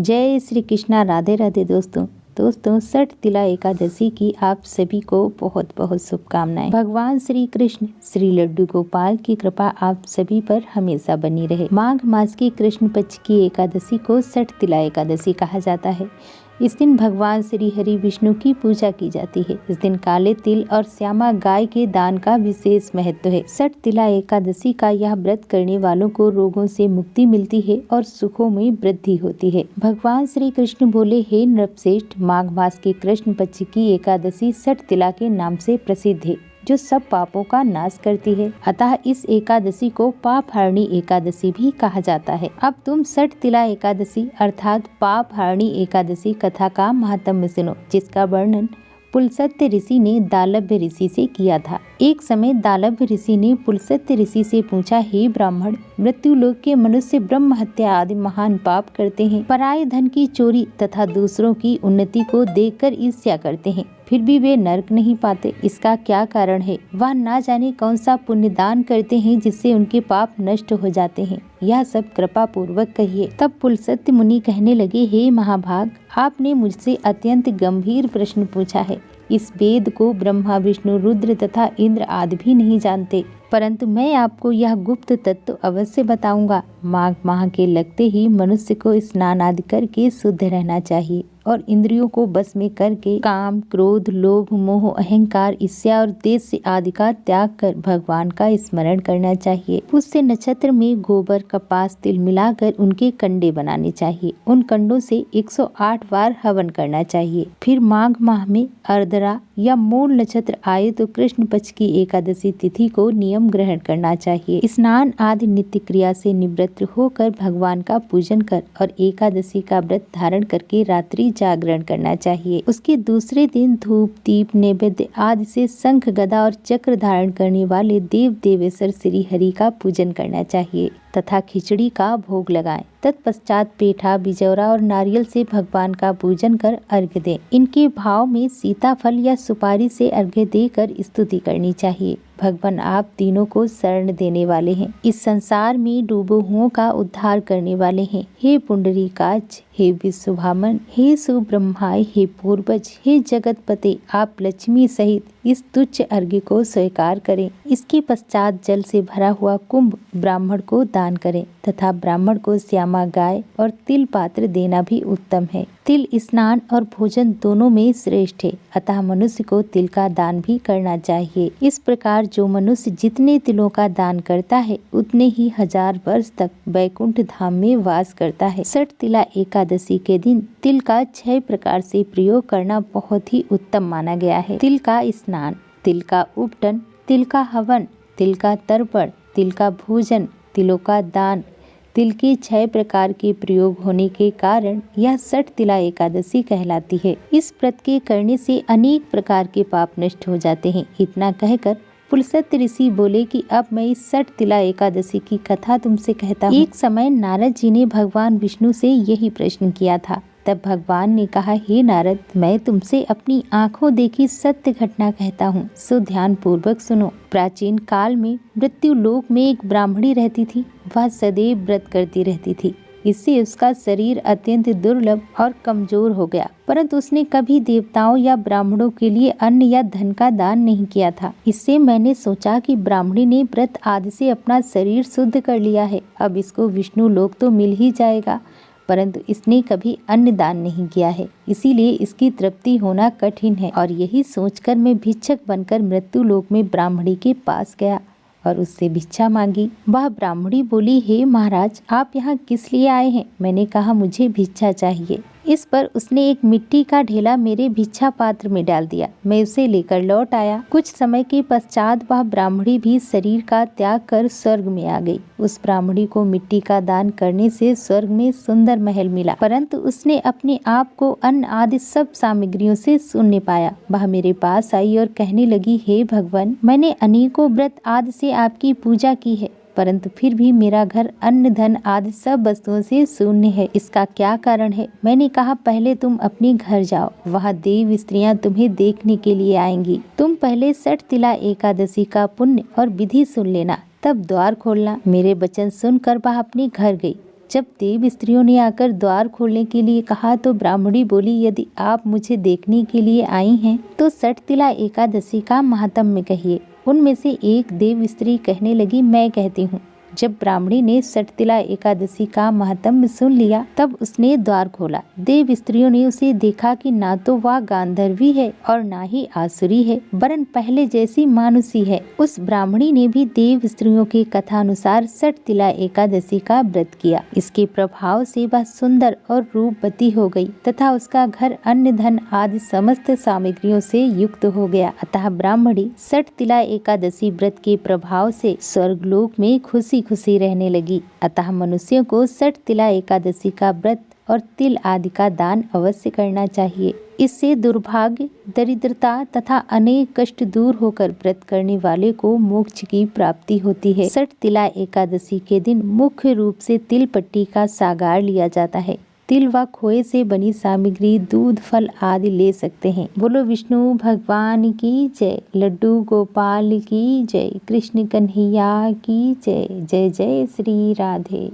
जय श्री कृष्णा। राधे राधे दोस्तों सठ तिला एकादशी की आप सभी को बहुत बहुत शुभकामनाएं। भगवान श्री कृष्ण श्री लड्डू गोपाल की कृपा आप सभी पर हमेशा बनी रहे। माघ मास की कृष्ण पक्ष की एकादशी को सठ तिला एकादशी कहा जाता है। इस दिन भगवान श्री हरि विष्णु की पूजा की जाती है। इस दिन काले तिल और श्यामा गाय के दान का विशेष महत्व है। सठ तिला एकादशी का यह व्रत करने वालों को रोगों से मुक्ति मिलती है और सुखों में वृद्धि होती है। भगवान श्री कृष्ण बोले, हे नृपश्रेष्ठ, माघ मास की कृष्ण पक्ष की एकादशी सठ तिला के नाम से प्रसिद्ध है, जो सब पापों का नाश करती है। अतः इस एकादशी को पाप हारिणी एकादशी भी कहा जाता है। अब तुम सठ तिला एकादशी अर्थात पाप हारिणी एकादशी कथा का महात्म्य सुनो, जिसका वर्णन पुलस्त्य ऋषि ने दालभ्य ऋषि से किया था। एक समय दालभ्य ऋषि ने पुलस्त्य ऋषि से पूछा, हे ब्राह्मण, मृत्यु लोक के मनुष्य ब्रह्म हत्या आदि महान पाप करते हैं, पराये धन की चोरी तथा दूसरों की उन्नति को देखकर ईर्ष्या करते हैं, फिर भी वे नरक नहीं पाते। इसका क्या कारण है? वह ना जाने कौन सा पुण्य दान करते हैं जिससे उनके पाप नष्ट हो जाते हैं। यह सब कृपा पूर्वक कहिए। तब पुलस्त्य मुनि कहने लगे, हे महाभाग, आपने मुझसे अत्यंत गंभीर प्रश्न पूछा है। इस वेद को ब्रह्मा विष्णु रुद्र तथा इंद्र आदि भी नहीं जानते, परंतु मैं आपको यह गुप्त तत्व अवश्य बताऊंगा। माघ माह के लगते ही मनुष्य को स्नान आदि करके शुद्ध रहना चाहिए और इंद्रियों को बस में करके काम, क्रोध, लोभ, मोह, अहंकार, ईर्ष्या और देश आदि का त्याग कर भगवान का स्मरण करना चाहिए। उससे नक्षत्र में गोबर, कपास, तिल मिलाकर उनके कंडे बनाने चाहिए। उन कंडों से 108 बार हवन करना चाहिए। फिर माघ माह में अर्द्रा या मूल नक्षत्र आए तो कृष्ण पक्ष की एकादशी तिथि को नियम ग्रहण करना चाहिए। स्नान आदि नित्य क्रिया से निवृत्त होकर भगवान का पूजन कर और एकादशी का व्रत धारण करके रात्रि जागरण करना चाहिए। उसके दूसरे दिन धूप, दीप, नैवेद्य आदि से शंख, गदा और चक्र धारण करने वाले देव देवेश्वर श्री हरि का पूजन करना चाहिए तथा खिचड़ी का भोग लगाएं। तत्पश्चात पेठा, बिजौरा और नारियल से भगवान का पूजन कर अर्घ्य दें। इनके भाव में सीताफल या सुपारी से अर्घ्य देकर स्तुति करनी चाहिए। भगवान, आप तीनों को शरण देने वाले हैं, इस संसार में डूबे हुओं का उद्धार करने वाले हैं। हे पुंडरीकाक्ष, हे विश्वभामन, हे सुब्रह्माय, हे पूर्वज, हे जगतपते, आप लक्ष्मी सहित इस तुच्छ अर्घ्य को स्वीकार करें। इसके पश्चात जल से भरा हुआ कुंभ ब्राह्मण को दान करें तथा ब्राह्मण को श्यामा गाय और तिल पात्र देना भी उत्तम है। तिल स्नान और भोजन दोनों में श्रेष्ठ है, अतः मनुष्य को तिल का दान भी करना चाहिए। इस प्रकार जो मनुष्य जितने तिलों का दान करता है उतने ही 1000 वर्ष तक वैकुंठ धाम में वास करता है। सठ तिला एकादशी के दिन तिल का 6 प्रकार से प्रयोग करना बहुत ही उत्तम माना गया है। तिल का स्नान, तिल का उपटन, तिल का हवन, तिल का तर्पण, तिल का भोजन, तिलों का दान, तिल के 6 प्रकार के प्रयोग होने के कारण यह सठ तिला एकादशी कहलाती है। इस व्रत के करने से अनेक प्रकार के पाप नष्ट हो जाते हैं। इतना कहकर पुलस्त्य ऋषि बोले कि अब मैं इस सठ तिला एकादशी की कथा तुमसे कहता हूँ। एक समय नारद जी ने भगवान विष्णु से यही प्रश्न किया था। तब भगवान ने कहा, हे नारद, मैं तुमसे अपनी आंखों देखी सत्य घटना कहता हूँ, सो ध्यान पूर्वक सुनो। प्राचीन काल में मृत्यु लोक में एक ब्राह्मणी रहती थी। वह सदैव व्रत करती रहती थी। इससे उसका शरीर अत्यंत दुर्लभ और कमजोर हो गया, परंतु उसने कभी देवताओं या ब्राह्मणों के लिए अन्न या धन का दान नहीं किया था। इससे मैंने सोचा कि ब्राह्मणी ने व्रत आदि से अपना शरीर शुद्ध कर लिया है, अब इसको विष्णु लोक तो मिल ही जाएगा, परंतु इसने कभी अन्न दान नहीं किया है, इसीलिए इसकी तृप्ति होना कठिन है। और यही सोचकर मैं भिक्षक बनकर मृत्यु लोक में ब्राह्मणी के पास गया और उससे भिक्षा मांगी। वह ब्राह्मणी बोली, हे महाराज, आप यहाँ किस लिए आए हैं? मैंने कहा, मुझे भिक्षा चाहिए। इस पर उसने एक मिट्टी का ढेला मेरे भिक्षा पात्र में डाल दिया। मैं उसे लेकर लौट आया। कुछ समय के पश्चात वह ब्राह्मणी भी शरीर का त्याग कर स्वर्ग में आ गई। उस ब्राह्मणी को मिट्टी का दान करने से स्वर्ग में सुंदर महल मिला, परंतु उसने अपने आप को अन्न आदि सब सामग्रियों से शून्य पाया। वह मेरे पास आई और कहने लगी, हे भगवान, मैंने अनेकों व्रत आदि से आपकी पूजा की है, परंतु फिर भी मेरा घर अन्न, धन आदि सब वस्तुओं से शून्य है। इसका क्या कारण है? मैंने कहा, पहले तुम अपने घर जाओ, वहाँ देव स्त्रियां तुम्हें देखने के लिए आएंगी। तुम पहले सठ तिला एकादशी का पुण्य और विधि सुन लेना, तब द्वार खोलना। मेरे वचन सुनकर वह अपने घर गई। जब देव स्त्रियों ने आकर द्वार खोलने के लिए कहा तो ब्राह्मणी बोली, यदि आप मुझे देखने के लिए आई हैं तो सठतिला एकादशी का महात्म्य कहिए। उनमें से एक देव स्त्री कहने लगी, मैं कहती हूँ। जब ब्राह्मणी ने सठतिला एकादशी का महात्म्य सुन लिया तब उसने द्वार खोला। देव स्त्रियों ने उसे देखा कि ना तो वह गांधर्वी है और ना ही आसुरी है, वरन पहले जैसी मानुषी है। उस ब्राह्मणी ने भी देव स्त्रियों के कथानुसार सठतिला एकादशी का व्रत किया। इसके प्रभाव से वह सुंदर और रूपवती हो गई तथा उसका घर अन्न धन आदि समस्त सामग्रियों से युक्त हो गया। अतः ब्राह्मणी सठतिला एकादशी व्रत के प्रभाव से स्वर्गलोक में खुशी रहने लगी। अतः मनुष्यों को सठतिला एकादशी का व्रत और तिल आदि का दान अवश्य करना चाहिए। इससे दुर्भाग्य, दरिद्रता तथा अनेक कष्ट दूर होकर व्रत करने वाले को मोक्ष की प्राप्ति होती है। सठतिला एकादशी के दिन मुख्य रूप से तिल पट्टी का सागार लिया जाता है। तिल व खोए से बनी सामग्री, दूध, फल आदि ले सकते हैं। बोलो विष्णु भगवान की जय, लड्डू गोपाल की जय, कृष्ण कन्हैया की जय। जय जय श्री राधे।